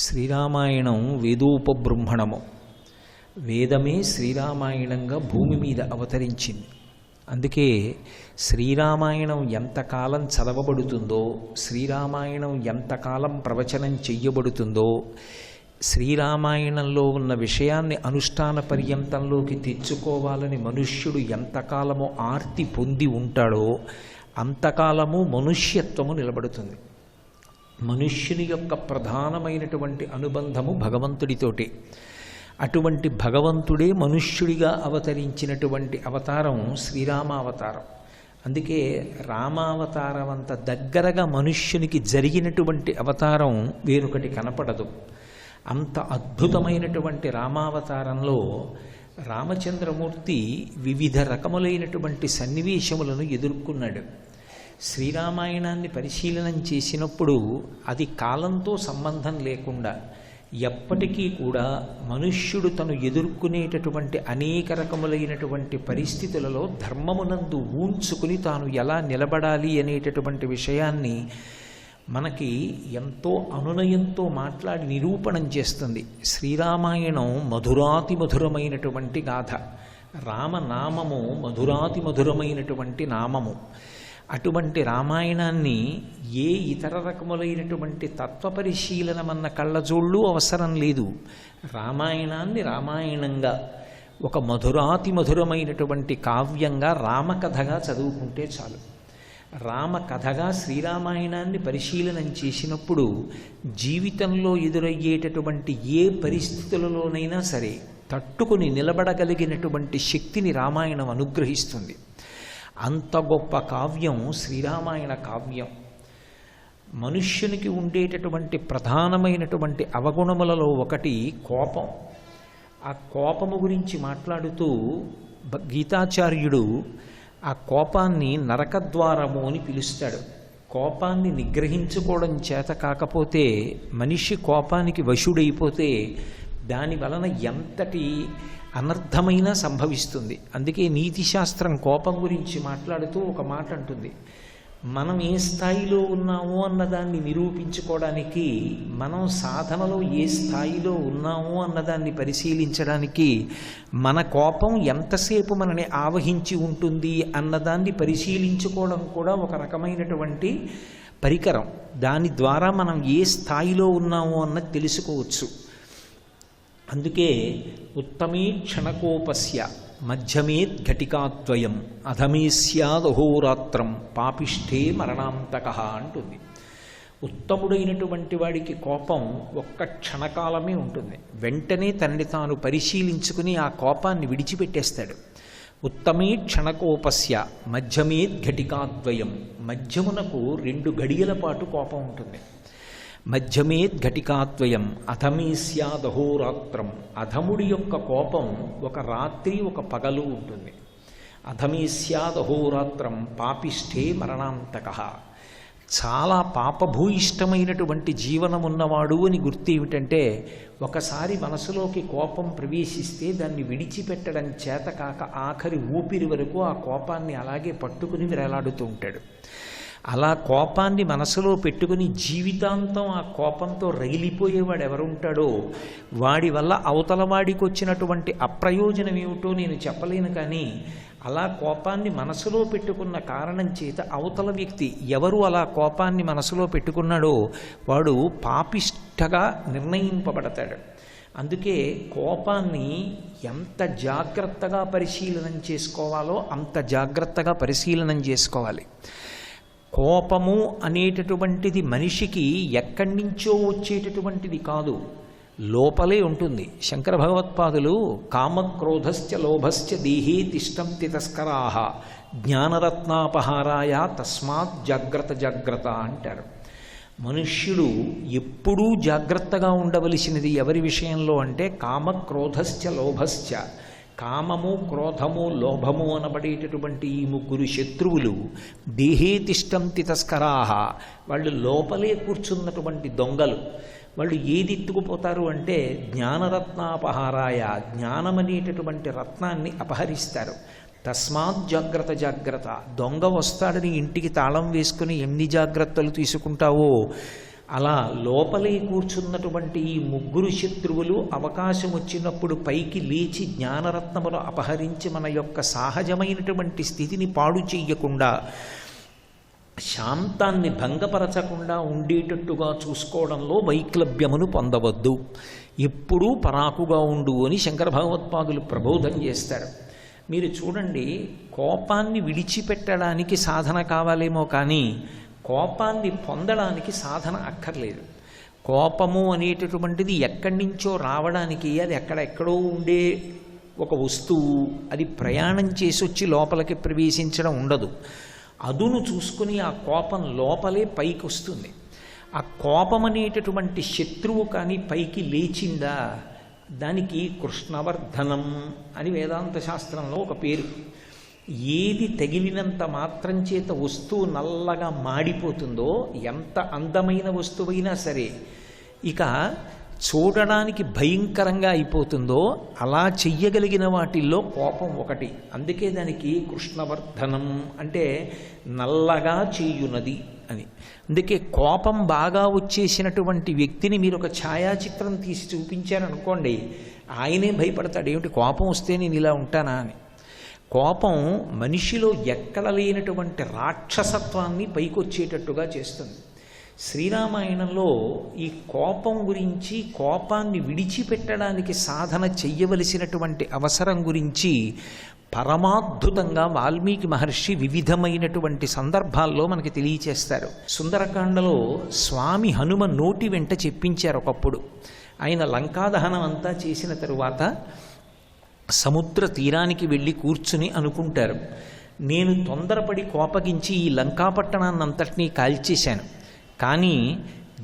శ్రీరామాయణం వేదోపబృంహణము. వేదమే శ్రీరామాయణంగా భూమి మీద అవతరించింది. అందుకే శ్రీరామాయణం ఎంతకాలం చదవబడుతుందో, శ్రీరామాయణం ఎంతకాలం ప్రవచనం చెయ్యబడుతుందో, శ్రీరామాయణంలో ఉన్న విషయాన్ని అనుష్ఠాన పర్యంతంలోకి తెచ్చుకోవాలని మనుష్యుడు ఎంతకాలమో ఆర్తి పొంది ఉంటాడో అంతకాలము మనుష్యత్వము నిలబడుతుంది. మనుష్యుని యొక్క ప్రధానమైనటువంటి అనుబంధము భగవంతుడితోటి. అటువంటి భగవంతుడే మనుష్యుడిగా అవతరించినటువంటి అవతారం శ్రీరామావతారం. అందుకే రామావతారం అంత దగ్గరగా మనుష్యునికి జరిగినటువంటి అవతారం వేరొకటి కనపడదు. అంత అద్భుతమైనటువంటి రామావతారంలో రామచంద్రమూర్తి వివిధ రకములైనటువంటి సన్నివేశములను ఎదుర్కొన్నాడు. శ్రీరామాయణాన్ని పరిశీలనం చేసినప్పుడు అది కాలంతో సంబంధం లేకుండా ఎప్పటికీ కూడా మనుష్యుడు తను ఎదుర్కొనేటటువంటి అనేక రకములైనటువంటి పరిస్థితులలో ధర్మమునందు ఊంచుకుని తాను ఎలా నిలబడాలి అనేటటువంటి విషయాన్ని మనకి ఎంతో అనునయంతో మాట్లాడి నిరూపణం చేస్తుంది. శ్రీరామాయణం మధురాతి మధురమైనటువంటి గాథ. రామనామము మధురాతి మధురమైనటువంటి నామము. అటువంటి రామాయణాన్ని ఏ ఇతర రకములైనటువంటి తత్వపరిశీలనమన్న కళ్ళజోళ్ళు అవసరం లేదు. రామాయణాన్ని రామాయణంగా ఒక మధురాతి మధురమైనటువంటి కావ్యంగా రామకథగా చదువుకుంటే చాలు. రామకథగా శ్రీరామాయణాన్ని పరిశీలనం చేసినప్పుడు జీవితంలో ఎదురయ్యేటటువంటి ఏ పరిస్థితులలోనైనా సరే తట్టుకుని నిలబడగలిగినటువంటి శక్తిని రామాయణం అనుగ్రహిస్తుంది. అంత గొప్ప కావ్యం శ్రీరామాయణ కావ్యం. మనుష్యునికి ఉండేటటువంటి ప్రధానమైనటువంటి అవగుణములలో ఒకటి కోపం. ఆ కోపము గురించి మాట్లాడుతూ గీతాచార్యుడు ఆ కోపాన్ని నరకద్వారము అని పిలుస్తాడు. కోపాన్ని నిగ్రహించుకోవడం చేత కాకపోతే మనిషి కోపానికి వశుడైపోతే దాని వలన ఎంతటి అనర్థమైనా సంభవిస్తుంది. అందుకే నీతిశాస్త్రం కోపం గురించి మాట్లాడుతూ ఒక మాట అంటుంది, మనం ఏ స్థాయిలో ఉన్నామో అన్నదాన్ని నిరూపించుకోవడానికి, మనం సాధనలో ఏ స్థాయిలో ఉన్నామో అన్నదాన్ని పరిశీలించడానికి మన కోపం ఎంతసేపు మనని ఆవహించి ఉంటుంది అన్నదాన్ని పరిశీలించుకోవడం కూడా ఒక రకమైనటువంటి పరికరం. దాని ద్వారా మనం ఏ స్థాయిలో ఉన్నామో అన్నది తెలుసుకోవచ్చు. అందుకే ఉత్తమే క్షణకోపస్య మధ్యమేద్ఘటికాద్వయం అధమే స్యాదహోరాత్రం పాపిష్ఠే మరణాంతక అంటుంది. ఉత్తముడైనటువంటి వాడికి కోపం ఒక్క క్షణకాలమే ఉంటుంది. వెంటనే తనని తాను పరిశీలించుకుని ఆ కోపాన్ని విడిచిపెట్టేస్తాడు. ఉత్తమే క్షణకోపస్య మధ్యమేద్ఘటికాద్వయం, మధ్యమునకు 2 గడియల పాటు కోపం ఉంటుంది. మధ్యమేద్ఘటికాద్వయం అధమే స్యాదహోరాత్రం, అధముడి యొక్క కోపం ఒక రాత్రి ఒక పగలు ఉంటుంది. అధమే స్యాదహోరాత్రం పాపిష్ఠే మరణాంతక, చాలా పాపభూయిష్టమైనటువంటి జీవనం ఉన్నవాడు అని గుర్తు ఏమిటంటే, ఒకసారి మనసులోకి కోపం ప్రవేశిస్తే దాన్ని విడిచిపెట్టడం చేత కాక ఆఖరి ఊపిరి వరకు ఆ కోపాన్ని అలాగే పట్టుకుని వేలాడుతూ ఉంటాడు. అలా కోపాన్ని మనసులో పెట్టుకుని జీవితాంతం ఆ కోపంతో రగిలిపోయేవాడు ఎవరుంటాడో వాడి వల్ల అవతల వాడికి వచ్చినటువంటి అప్రయోజనం ఏమిటో నేను చెప్పలేను. కానీ అలా కోపాన్ని మనసులో పెట్టుకున్న కారణం చేత అవతల వ్యక్తి ఎవరు అలా కోపాన్ని మనసులో పెట్టుకున్నాడో వాడు పాపిష్ఠగా నిర్ణయింపబడతాడు. అందుకే కోపాన్ని ఎంత జాగ్రత్తగా పరిశీలనం చేసుకోవాలో అంత జాగ్రత్తగా పరిశీలనం చేసుకోవాలి. కోపము అనేటటువంటిది మనిషికి ఎక్కడి నుంచో వచ్చేటటువంటిది కాదు, లోపలే ఉంటుంది. శంకర భగవత్పాదులు కామక్రోధశ్చ లోభశ్చ దేహే తిష్టంతి తస్కరాః జ్ఞానరత్నాపహారాయ తస్మాత్ జాగ్రత్త జాగ్రత్త అంటారు. మనుష్యుడు ఎప్పుడూ జాగ్రత్తగా ఉండవలసినది ఎవరి విషయంలో అంటే కామక్రోధశ్చ లోభశ్చ. కామము, క్రోధము, లోభము అనబడేటటువంటి ఈ 3 శత్రువులు దేహే తిష్టంతి తస్కరాః, వాళ్ళు లోపలే కూర్చున్నటువంటి దొంగలు. వాళ్ళు ఏది ఎత్తుకుపోతారు అంటే జ్ఞానరత్నాపహారాయ, జ్ఞానమనేటటువంటి రత్నాన్ని అపహరిస్తారు. తస్మాత్ జాగ్రత్త జాగ్రత్త. దొంగ వస్తాడని ఇంటికి తాళం వేసుకుని ఎన్ని జాగ్రత్తలు తీసుకుంటావో అలా లోపలే కూర్చున్నటువంటి ఈ ముగ్గురు శత్రువులు అవకాశం వచ్చినప్పుడు పైకి లేచి జ్ఞానరత్నములు అపహరించి మన యొక్క సహజమైనటువంటి స్థితిని పాడు చెయ్యకుండా, శాంతాన్ని భంగపరచకుండా ఉండేటట్టుగా చూసుకోవడంలో వైక్లభ్యమును పొందవద్దు. ఎప్పుడూ పరాకుగా ఉండు అని శంకర భగవత్పాదులు ప్రబోధం చేస్తారు. మీరు చూడండి, కోపాన్ని విడిచిపెట్టడానికి సాధన కావాలేమో కానీ కోపాన్ని పొందడానికి సాధన అక్కర్లేదు. కోపము అనేటటువంటిది ఎక్కడి నుంచో రావడానికి, అది ఎక్కడెక్కడో ఉండే ఒక వస్తువు, అది ప్రయాణం చేసి వచ్చి లోపలికి ప్రవేశించడం ఉండదు. అదును చూసుకుని ఆ కోపం లోపలే పైకి వస్తుంది. ఆ కోపం అనేటటువంటి శత్రువు కానీ పైకి లేచిందా, దానికి కృష్ణవర్ధనం అని వేదాంత శాస్త్రంలో ఒక పేరు. ఏది తగిలినంత మాత్రం చేత వస్తువు నల్లగా మాడిపోతుందో, ఎంత అందమైన వస్తువైనా సరే ఇక చూడడానికి భయంకరంగా అయిపోతుందో, అలా చెయ్యగలిగిన వాటిల్లో కోపం ఒకటి. అందుకే దానికి కృష్ణవర్ధనం అంటే నల్లగా చేయునది అని. అందుకే కోపం బాగా వచ్చేసినటువంటి వ్యక్తిని మీరు ఒక ఛాయాచిత్రం తీసి చూపించారనుకోండి, ఆయనే భయపడతాడు, ఏమిటి కోపం వస్తే నేను ఇలా ఉంటానా అని. కోపం మనిషిలో ఎక్కడ లేనటువంటి రాక్షసత్వాన్ని పైకొచ్చేటట్టుగా చేస్తుంది. శ్రీరామాయణంలో ఈ కోపం గురించి, కోపాన్ని విడిచిపెట్టడానికి సాధన చెయ్యవలసినటువంటి అవసరం గురించి పరమాద్భుతంగా వాల్మీకి మహర్షి వివిధమైనటువంటి సందర్భాల్లో మనకి తెలియచేస్తారు. సుందరకాండలో స్వామి హనుమ నోటి వెంట చెప్పించారు. ఒకప్పుడు ఆయన లంకాదహనం అంతా చేసిన తరువాత సముద్ర తీరానికి వెళ్ళి కూర్చుని అనుకుంటారు, నేను తొందరపడి కోపగించి ఈ లంకాపట్టణాన్నంతటినీ కాల్చేశాను, కానీ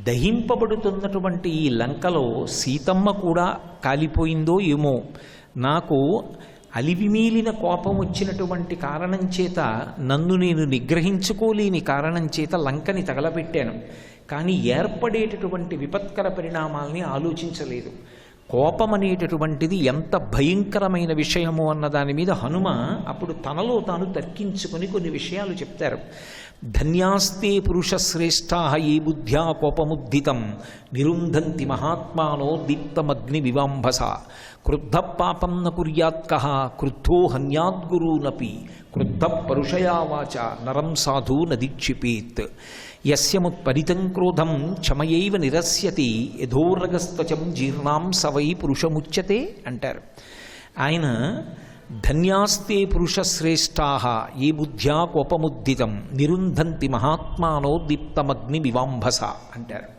దహింపబడుతున్నటువంటి ఈ లంకలో సీతమ్మ కూడా కాలిపోయిందో ఏమో, నాకు అలివిమీలిన కోపం వచ్చినటువంటి కారణం చేత, నన్ను నేను నిగ్రహించుకోలేని కారణం చేత లంకని తగలబెట్టాను, కానీ ఏర్పడేటటువంటి విపత్కర పరిణామాల్ని ఆలోచించలేదు. కోపం అనేటటువంటిది ఎంత భయంకరమైన విషయము అన్న దాని మీద హనుమ అప్పుడు తనలో తాను తర్కించుకొని కొన్ని విషయాలు చెప్తారు. ధన్యాస్తే పురుషశ్రేష్టా ఏ బుద్ధ్యా కోపముద్దితం నిరుంధంతి మహాత్మానో దీప్తమగ్ని వివాంభస క్రుద్ధ పాపం న కుర్యాత్క క్రుద్ధో హన్యాద్గురూనపి క్రుద్ధ పరుషయా వాచ నరం సాధు నదీక్షిపేత్ యస్యముత్పరితం క్రోధం క్షమయైవ నిరస్యతి యథోరగస్త్వచం జీర్ణాం సవై పురుషముచ్యతే అంటారు. ఆయన ధన్యాస్తే పురుషశ్రేష్టా ఏ బుద్ధ్యా కోపముద్దితం నిరుంధంతి మహాత్మానో దీప్తమగ్ని వివాంభస అంటారు.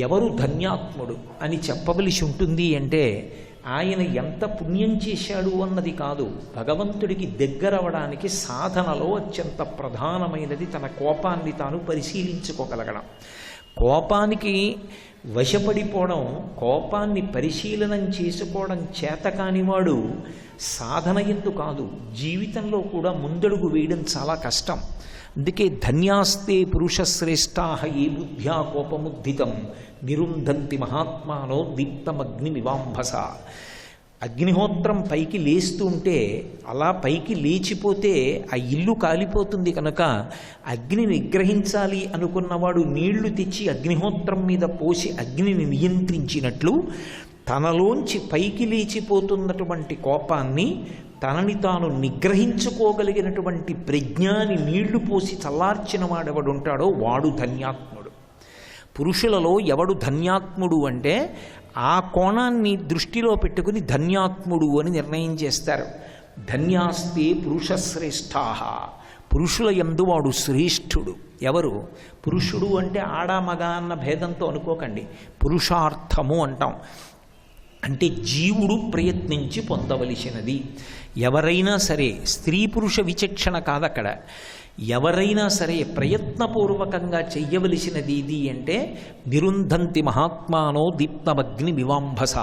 ఎవరు ధన్యాత్ముడు అని చెప్పవలసి ఉంటుంది అంటే ఆయన ఎంత పుణ్యం చేశాడు అన్నది కాదు, భగవంతుడికి దగ్గరవడానికి సాధనలో అత్యంత ప్రధానమైనది తన కోపాన్ని తాను పరిశీలించుకోగలగడం. కోపానికి వశపడిపోవడం, కోపాన్ని పరిశీలనం చేసుకోవడం చేతకానివాడు సాధన ఎందు కాదు, జీవితంలో కూడా ముందడుగు వేయడం చాలా కష్టం. అందుకే ధన్యాస్తే పురుషశ్రేష్టా ఏ బుద్ధ్యా కోపముద్దితం నిరుంధంతి మహాత్మానో దీప్తమగ్ని వివాంభస. అగ్నిహోత్రం పైకి లేస్తుంటే అలా పైకి లేచిపోతే ఆ ఇల్లు కాలిపోతుంది కనుక అగ్నిని నిగ్రహించాలి అనుకున్నవాడు నీళ్లు తెచ్చి అగ్నిహోత్రం మీద పోసి అగ్నిని నియంత్రించినట్లు తనలోంచి పైకి లేచిపోతున్నటువంటి కోపాన్ని తనని తాను నిగ్రహించుకోగలిగినటువంటి ప్రజ్ఞాని నీళ్లు పోసి చల్లార్చిన వాడెవడుంటాడో వాడు ధన్యాత్ముడు. పురుషులలో ఎవడు ధన్యాత్ముడు అంటే ఆ కోణాన్ని దృష్టిలో పెట్టుకుని ధన్యాత్ముడు అని నిర్ణయం చేస్తారు. ధన్యాస్తే పురుషశ్రేష్టా, పురుషుల యందు వాడు శ్రేష్ఠుడు. ఎవరు పురుషుడు అంటే ఆడ మగ అన్న భేదంతో అనుకోకండి, పురుషార్థము అంటాం. అంటే జీవుడు ప్రయత్నించి పొందవలసినది. ఎవరైనా సరే, స్త్రీ పురుష విచక్షణ కాదక్కడ, ఎవరైనా సరే ప్రయత్నపూర్వకంగా చెయ్యవలసినది ఇది అంటే నిరుంధంతి మహాత్మానో దీప్తమగ్ని వివాంభస.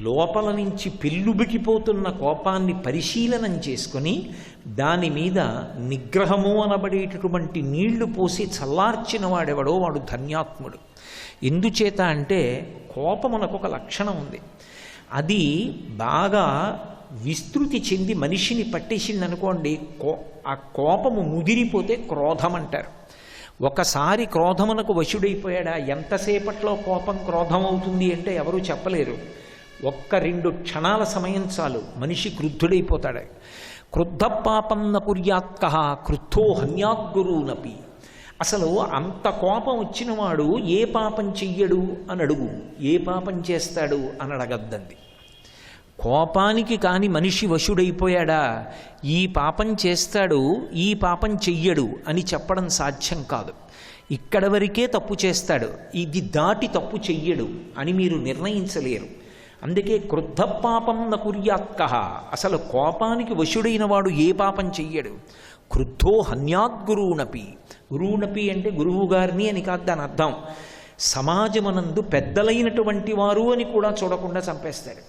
లోపల నుంచి పెళ్ళుబికిపోతున్న కోపాన్ని పరిశీలనం చేసుకుని దాని మీద నిగ్రహము అనబడేటటువంటి నీళ్లు పోసి చల్లార్చిన వాడెవడో వాడు ధన్యాత్ముడు. ఎందుచేత అంటే కోపమునకు ఒక లక్షణం ఉంది. అది బాగా విస్తృతి చెంది మనిషిని పట్టేసిందనుకోండి, ఆ కోపము ముదిరిపోతే క్రోధం అంటారు. ఒకసారి క్రోధమునకు వశుడైపోయాడా ఎంతసేపట్లో కోపం క్రోధం అవుతుంది అంటే ఎవరూ చెప్పలేరు. 1-2 క్షణాల సమయం చాలు మనిషి క్రుద్ధుడైపోతాడు. క్రుద్ధ పాపం న కుర్యాత్కః క్రుద్ధో హన్యాద్గురూనపి. అసలు అంత కోపం వచ్చినవాడు ఏ పాపం చెయ్యడు అని అడుగు, ఏ పాపం చేస్తాడు అని అడగద్దంది. కోపానికి కాని మనిషి వశుడైపోయాడా ఈ పాపం చేస్తాడు ఈ పాపం చెయ్యడు అని చెప్పడం సాధ్యం కాదు. ఇక్కడ వరకే తప్పు చేస్తాడు, ఇది దాటి తప్పు చెయ్యడు అని మీరు నిర్ణయించలేరు. అందుకే క్రుద్ధ పాపం న కుర్యాత్కః, అసలు కోపానికి వశుడైన వాడు ఏ పాపం చెయ్యడు. క్రుద్ధో హన్యాద్గురూనపి. గురువునపి అంటే గురువు గారిని అని కాదు దాని అర్థం. సమాజమునందు పెద్దలైనటువంటి వారు అని కూడా చూడకుండా చంపేస్తాడు.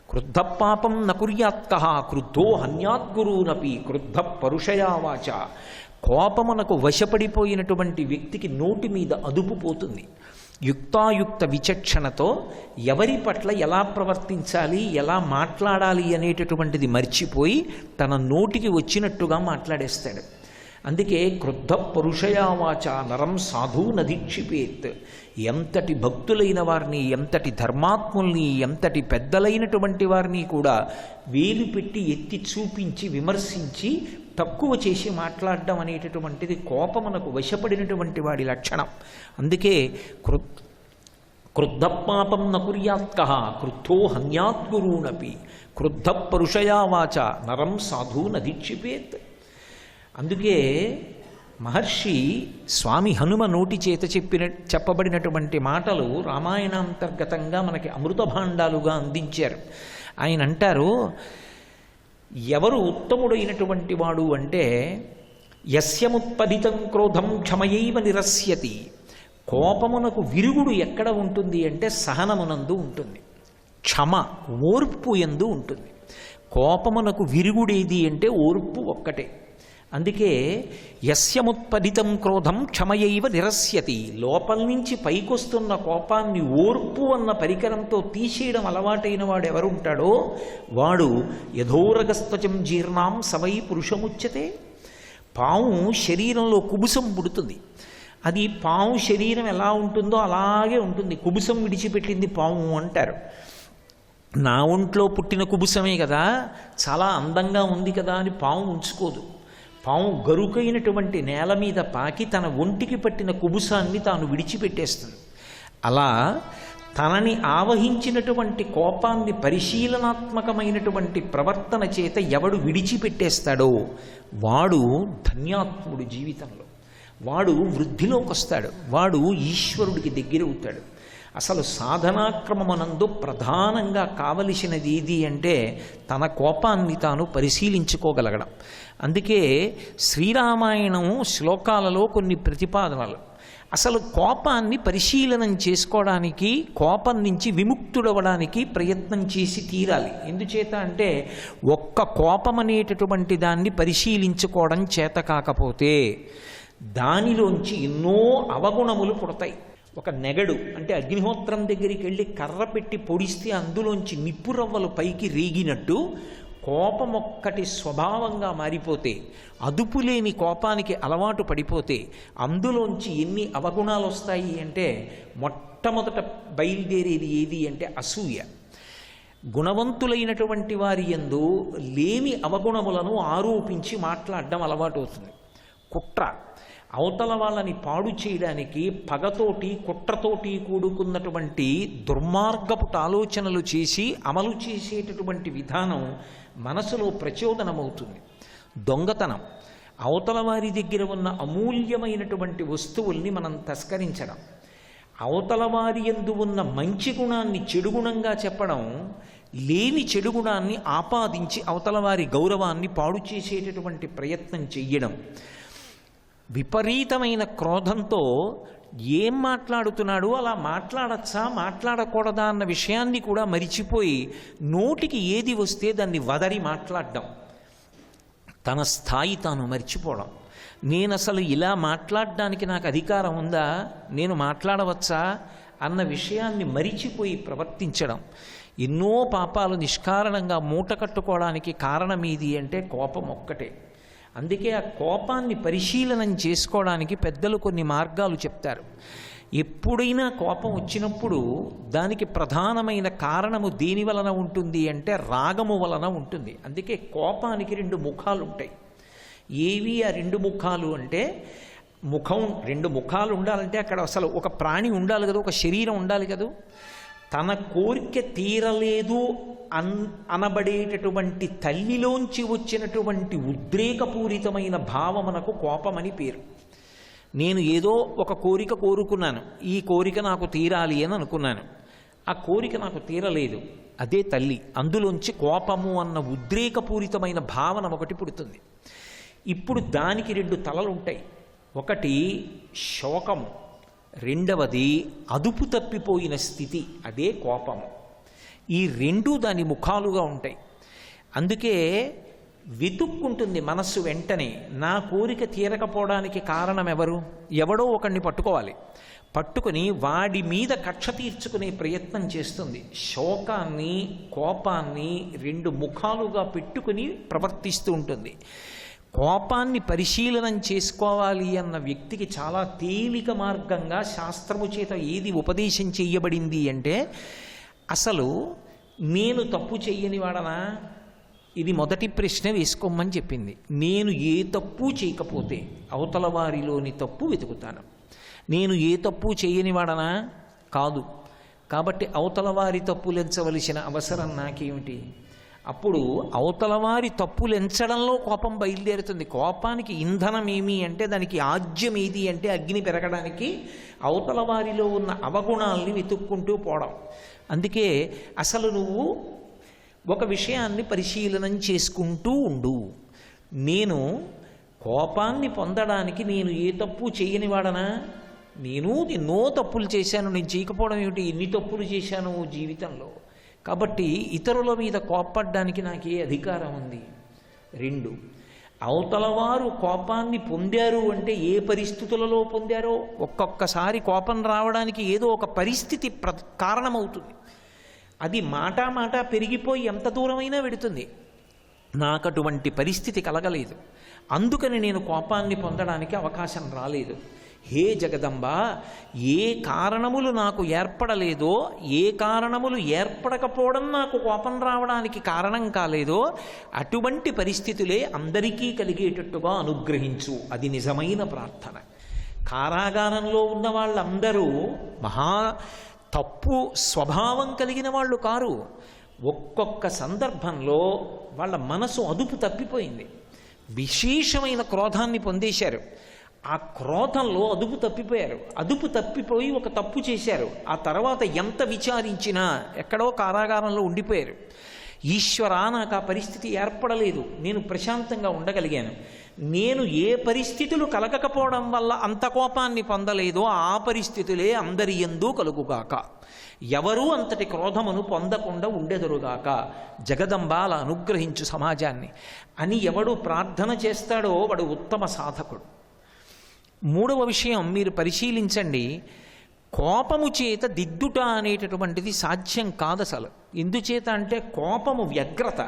క్రుద్ధ పాపం న కుర్యాత్కః క్రుద్ధో హన్యాద్గురూనపి క్రుద్ధ పరుషయావాచ. కోపమునకు వశపడిపోయినటువంటి వ్యక్తికి నోటి మీద అదుపు పోతుంది. యుక్తాయుక్త విచక్షణతో ఎవరి పట్ల ఎలా ప్రవర్తించాలి ఎలా మాట్లాడాలి అనేటటువంటిది మర్చిపోయి తన నోటికి వచ్చినట్టుగా మాట్లాడేస్తాడు. అందుకే క్రుద్ధ పరుషయావాచ నరం సాధు నదీక్షిపేత్. ఎంతటి భక్తులైన వారిని ఎంతటి ధర్మాత్ముల్ని ఎంతటి పెద్దలైనటువంటి వారిని కూడా వేలు పెట్టి ఎత్తి చూపించి విమర్శించి తక్కువ చేసి మాట్లాడడం అనేటటువంటిది కోపమునకు వశపడినటువంటి వాడి లక్షణం. అందుకే క్రుద్ధ పాపం న కుర్యాత్కః క్రుద్ధో హన్యాద్గురూనపి క్రుద్ధ పరుషయావాచ నరం సాధు నదీక్షిపేత్. అందుకే మహర్షి స్వామి హనుమ నోటి చేత చెప్పబడినటువంటి మాటలు రామాయణాంతర్గతంగా మనకి అమృత భాండాలుగా అందించారు. ఆయన అంటారు, ఎవరు ఉత్తముడైనటువంటి వాడు అంటే యస్యముత్పదితం క్రోధం క్షమయైవ నిరస్యతి. కోపమునకు విరుగుడు ఎక్కడ ఉంటుంది అంటే సహనమునందు ఉంటుంది, క్షమ ఓర్పు యందు ఉంటుంది. కోపమునకు విరుగుడేది అంటే ఓర్పు ఒక్కటే. అందుకే యస్యముత్పదితం క్రోధం క్షమయైవ నిరస్యతి. లోపల నుంచి పైకొస్తున్న కోపాన్ని ఓర్పు అన్న పరికరంతో తీసేయడం అలవాటైన వాడు ఎవరుంటాడో వాడు యథోరగస్త్వచం జీర్ణాం సవై పురుషముచ్యతే. పాము శరీరంలో కుబుసం పుడుతుంది. అది పాము శరీరం ఎలా ఉంటుందో అలాగే ఉంటుంది. కుబుసం విడిచిపెట్టింది పాము అంటారు. నా ఒంట్లో పుట్టిన కుబుసమే కదా, చాలా అందంగా ఉంది కదా అని పాము ఉంచుకోదు. పాము గరుకైనటువంటి నేల మీద పాకి తన ఒంటికి పట్టిన కుబుసాన్ని తాను విడిచిపెట్టేస్తుంది. అలా తనని ఆవహించినటువంటి కోపాన్ని పరిశీలనాత్మకమైనటువంటి ప్రవర్తన చేత ఎవడు విడిచిపెట్టేస్తాడో వాడు ధన్యాత్ముడు. జీవితంలో వాడు వృద్ధిలోకి వస్తాడు, వాడు ఈశ్వరుడికి దగ్గరవుతాడు. అసలు సాధనాక్రమమునందు ప్రధానంగా కావలసినది ఏది అంటే తన కోపాన్ని తాను పరిశీలించుకోగలగడం. అందుకే శ్రీరామాయణం శ్లోకాలలో కొన్ని ప్రతిపాదనలు అసలు కోపాన్ని పరిశీలనం చేసుకోవడానికి, కోపం నుంచి విముక్తుడవడానికి ప్రయత్నం చేసి తీరాలి. ఎందుచేత అంటే ఒక్క కోపం అనేటటువంటి దాన్ని పరిశీలించుకోవడం చేత కాకపోతే దానిలోంచి ఎన్నో అవగుణములు పుడతాయి. ఒక నెగడు అంటే అగ్నిహోత్రం దగ్గరికి వెళ్ళి కర్ర పెట్టి పొడిస్తే అందులోంచి నిప్పురవ్వలు పైకి రేగినట్టు కోపం ఒక్కటి స్వభావంగా మారిపోతే, అదుపులేని కోపానికి అలవాటు పడిపోతే అందులోంచి ఎన్ని అవగుణాలు వస్తాయి అంటే మొట్టమొదట బయలుదేరేది ఏది అంటే అసూయ. గుణవంతులైనటువంటి వారి యందు లేని అవగుణములను ఆరోపించి మాట్లాడడం అలవాటు అవుతుంది. కుట్ర, అవతల వాళ్ళని పాడు చేయడానికి పగతోటి కుట్రతోటి కూడుకున్నటువంటి దుర్మార్గపు ఆలోచనలు చేసి అమలు చేసేటటువంటి విధానం మనసులో ప్రచోదనమవుతుంది. దొంగతనం, అవతల వారి దగ్గర ఉన్న అమూల్యమైనటువంటి వస్తువుల్ని మనం తస్కరించడం, అవతల వారి యందు ఉన్న మంచి గుణాన్ని చెడు గుణంగా చెప్పడం, లేని చెడు గుణాన్ని ఆపాదించి అవతల వారి గౌరవాన్ని పాడు చేసేటటువంటి ప్రయత్నం చెయ్యడం, విపరీతమైన క్రోధంతో ఏం మాట్లాడుతున్నాడు అలా మాట్లాడచ్చా మాట్లాడకూడదా అన్న విషయాన్ని కూడా మరిచిపోయి నోటికి ఏది వస్తే దాన్ని వదరి మాట్లాడడం, తన స్థాయి తాను మర్చిపోవడం. నేను అసలు ఇలా మాట్లాడడానికి నాకు అధికారం ఉందా, నేను మాట్లాడవచ్చా అన్న విషయాన్ని మరిచిపోయి ప్రవర్తించడం, ఎన్నో పాపాలు నిష్కారణంగా మూట కట్టుకోవడానికి కారణం ఏది అంటే కోపం ఒక్కటే. అందుకే ఆ కోపాన్ని పరిశీలనం చేసుకోవడానికి పెద్దలు కొన్ని మార్గాలు చెప్తారు. ఎప్పుడైనా కోపం వచ్చినప్పుడు దానికి ప్రధానమైన కారణము దేని వలన ఉంటుంది అంటే రాగము వలన ఉంటుంది. అందుకే కోపానికి 2 ముఖాలు ఉంటాయి. ఏవి ఆ 2 ముఖాలు అంటే, ముఖం 2 ముఖాలు ఉండాలంటే అక్కడ అసలు ఒక ప్రాణి ఉండాలి కదా, ఒక శరీరం ఉండాలి కదా. తన కోరిక తీరలేదు అనబడేటటువంటి తల్లిలోంచి వచ్చినటువంటి ఉద్రేకపూరితమైన భావమునకు కోపమని పేరు. నేను ఏదో ఒక కోరిక కోరుకున్నాను, ఈ కోరిక నాకు తీరాలి అని అనుకున్నాను, ఆ కోరిక నాకు తీరలేదు, అదే తల్లి. అందులోంచి కోపము అన్న ఉద్రేకపూరితమైన భావన ఒకటి పుడుతుంది. ఇప్పుడు దానికి 2 తలలు ఉంటాయి. ఒకటి శోకము, రెండవది అదుపు తప్పిపోయిన స్థితి, అదే కోపము. ఈ 2 దాని ముఖాలుగా ఉంటాయి. అందుకే వెతుక్కుంటుంది మనస్సు వెంటనే, నా కోరిక తీరకపోవడానికి కారణం ఎవరు, ఎవడో ఒకడిని పట్టుకోవాలి. పట్టుకుని వాడి మీద కక్ష తీర్చుకునే ప్రయత్నం చేస్తుంది. శోకాన్ని కోపాన్ని 2 ముఖాలుగా పెట్టుకుని ప్రవర్తిస్తూ ఉంటుంది. కోపాన్ని పరిశీలనం చేసుకోవాలి అన్న వ్యక్తికి చాలా తేలిక మార్గంగా శాస్త్రము చేత ఏది ఉపదేశం చేయబడింది అంటే, అసలు నేను తప్పు చెయ్యని వాడనా, ఇది మొదటి ప్రశ్న వేసుకోమని చెప్పింది. నేను ఏ తప్పు చేయకపోతే అవతల వారిలోని తప్పు వెతుకుతాను. నేను ఏ తప్పు చేయని వాడనా కాదు, కాబట్టి అవతల వారి తప్పులెంచవలసిన అవసరం నాకేమిటి. అప్పుడు అవతల వారి తప్పులెంచడంలో కోపం బయలుదేరుతుంది. కోపానికి ఇంధనం ఏమి అంటే, దానికి ఆజ్యం ఏది అంటే అగ్ని పెరగడానికి అవతల వారిలో ఉన్న అవగుణాల్ని వెతుక్కుంటూ పోవడం. అందుకే అసలు నువ్వు ఒక విషయాన్ని పరిశీలనం చేసుకుంటూ ఉండు. నేను కోపాన్ని పొందడానికి నేను ఏ తప్పు చేయని వాడనా, నేను ఎన్నో తప్పులు చేశాను, నేను చేయకపోవడం ఏమిటి, ఎన్ని తప్పులు చేశాను జీవితంలో, కాబట్టి ఇతరుల మీద కోపపడ్డానికి నాకే అధికారం ఉంది. 2, అవతలవారు కోపాన్ని పొందారు అంటే ఏ పరిస్థితులలో పొందారో, ఒక్కొక్కసారి కోపం రావడానికి ఏదో ఒక పరిస్థితి కారణమవుతుంది. అది మాట పెరిగిపోయి ఎంత దూరమైనా వెడుతుంది. నాకు అటువంటి పరిస్థితి కలగలేదు, అందుకని నేను కోపాన్ని పొందడానికి అవకాశం రాలేదు. హే జగదంబ, ఏ కారణములు నాకు ఏర్పడలేదో, ఏ కారణములు ఏర్పడకపోవడం నాకు కోపం రావడానికి కారణం కాలేదో, అటువంటి పరిస్థితులే అందరికీ కలిగేటట్టుగా అనుగ్రహించు. అది నిజమైన ప్రార్థన. కారాగారంలో ఉన్న వాళ్ళందరూ మహా తప్పు స్వభావం కలిగిన వాళ్ళు కారు. ఒక్కొక్క సందర్భంలో వాళ్ళ మనసు అదుపు తప్పిపోయింది, విశేషమైన క్రోధాన్ని పొందేశారు. ఆ క్రోధంలో అదుపు తప్పిపోయారు, అదుపు తప్పిపోయి ఒక తప్పు చేశారు. ఆ తర్వాత ఎంత విచారించినా ఎక్కడో కారాగారంలో ఉండిపోయారు. ఈశ్వర, నాకు ఆ పరిస్థితి ఏర్పడలేదు, నేను ప్రశాంతంగా ఉండగలిగాను. నేను ఏ పరిస్థితులు కలగకపోవడం వల్ల అంత కోపాన్ని పొందలేదో ఆ పరిస్థితులే అందరి యందు కలుగుగాక. ఎవరూ అంతటి క్రోధమును పొందకుండా ఉండెదరుగాక. జగదంబ అలా అనుగ్రహించు సమాజాన్ని అని ఎవడు ప్రార్థన చేస్తాడో వాడు ఉత్తమ సాధకుడు. 3వ విషయం మీరు పరిశీలించండి. కోపము చేత దిద్దుట అనేటటువంటిది సాధ్యం కాదు అసలు. ఎందుచేత అంటే కోపము వ్యగ్రత.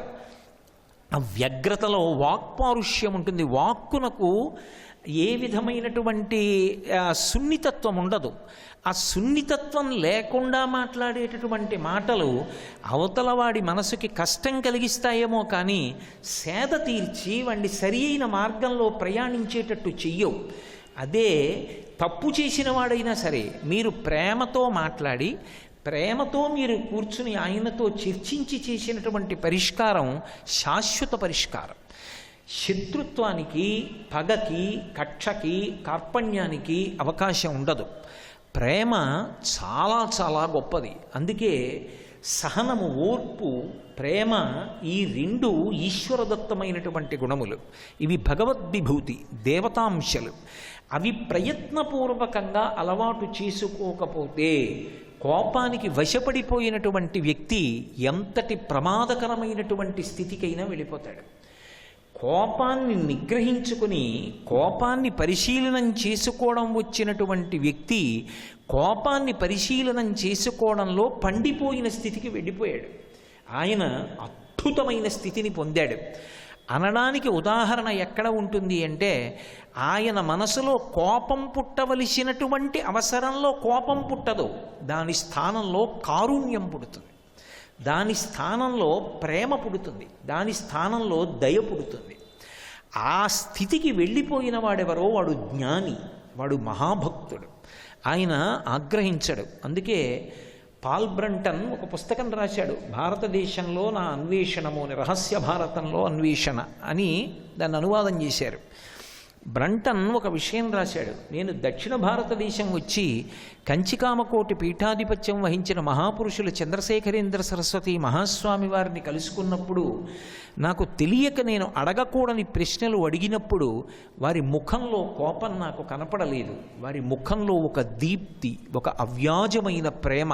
ఆ వ్యగ్రతలో వాక్పారుష్యం ఉంటుంది. వాక్కునకు ఏ విధమైనటువంటి సున్నితత్వం ఉండదు. ఆ సున్నితత్వం లేకుండా మాట్లాడేటటువంటి మాటలు అవతలవాడి మనసుకి కష్టం కలిగిస్తాయేమో కానీ సేద తీర్చి వాడిని సరి అయిన మార్గంలో ప్రయాణించేటట్టు చెయ్యవు. అదే తప్పు చేసిన వాడైనా సరే మీరు ప్రేమతో మాట్లాడి, ప్రేమతో మీరు కూర్చుని ఆయనతో చర్చించి చేసినటువంటి పరిష్కారం శాశ్వత పరిష్కారం. శత్రుత్వానికి, పగకి, కక్షకి, కార్పణ్యానికి అవకాశం ఉండదు. ప్రేమ చాలా చాలా గొప్పది. అందుకే సహనము, ఓర్పు, ప్రేమ, ఈ 2 ఈశ్వరదత్తమైనటువంటి గుణములు. ఇవి భగవద్విభూతి, దేవతాంశలు. అవి ప్రయత్నపూర్వకంగా అలవాటు చేసుకోకపోతే కోపానికి వశపడిపోయినటువంటి వ్యక్తి ఎంతటి ప్రమాదకరమైనటువంటి స్థితికైనా వెళ్ళిపోతాడు. కోపాన్ని నిగ్రహించుకుని కోపాన్ని పరిశీలనం చేసుకోవడం వచ్చినటువంటి వ్యక్తి కోపాన్ని పరిశీలనం చేసుకోవడంలో పండిపోయిన స్థితికి వెళ్ళిపోయాడు. ఆయన అద్భుతమైన స్థితిని పొందాడు. అనడానికి ఉదాహరణ ఎక్కడ ఉంటుంది అంటే, ఆయన మనసులో కోపం పుట్టవలసినటువంటి అవసరంలో కోపం పుట్టదు, దాని స్థానంలో కారుణ్యం పుడుతుంది, దాని స్థానంలో ప్రేమ పుడుతుంది, దాని స్థానంలో దయ పుడుతుంది. ఆ స్థితికి వెళ్ళిపోయిన వాడెవరో వాడు జ్ఞాని, వాడు మహాభక్తుడు. ఆయన ఆగ్రహించడు. అందుకే పాల్ బ్రంటన్ ఒక పుస్తకం రాశాడు, భారతదేశంలో నా అన్వేషణము అని, రహస్య భారతంలో అన్వేషణ అని దాన్ని అనువాదం చేశారు. బ్రంటన్ ఒక విషయం రాశాడు, నేను దక్షిణ భారతదేశం వచ్చి కంచికామకోటి పీఠాధిపత్యం వహించిన మహాపురుషులు చంద్రశేఖరేంద్ర సరస్వతి మహాస్వామి వారిని కలుసుకున్నప్పుడు నాకు తెలియక నేను అడగకూడని ప్రశ్నలు అడిగినప్పుడు వారి ముఖంలో కోపం నాకు కనపడలేదు. వారి ముఖంలో ఒక దీప్తి, ఒక అవ్యాజమైన ప్రేమ,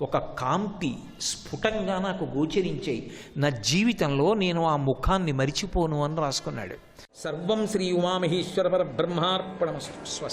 ఒక కాంతి స్ఫుటంగా నాకు గోచరించాయి. నా జీవితంలో నేను ఆ ముఖాన్ని మరిచిపోను అని రాసుకున్నాడు. సర్వం శ్రీ ఉమామహేశ్వర పరబ్రహ్మార్పణమస్తు. స్వస్తి.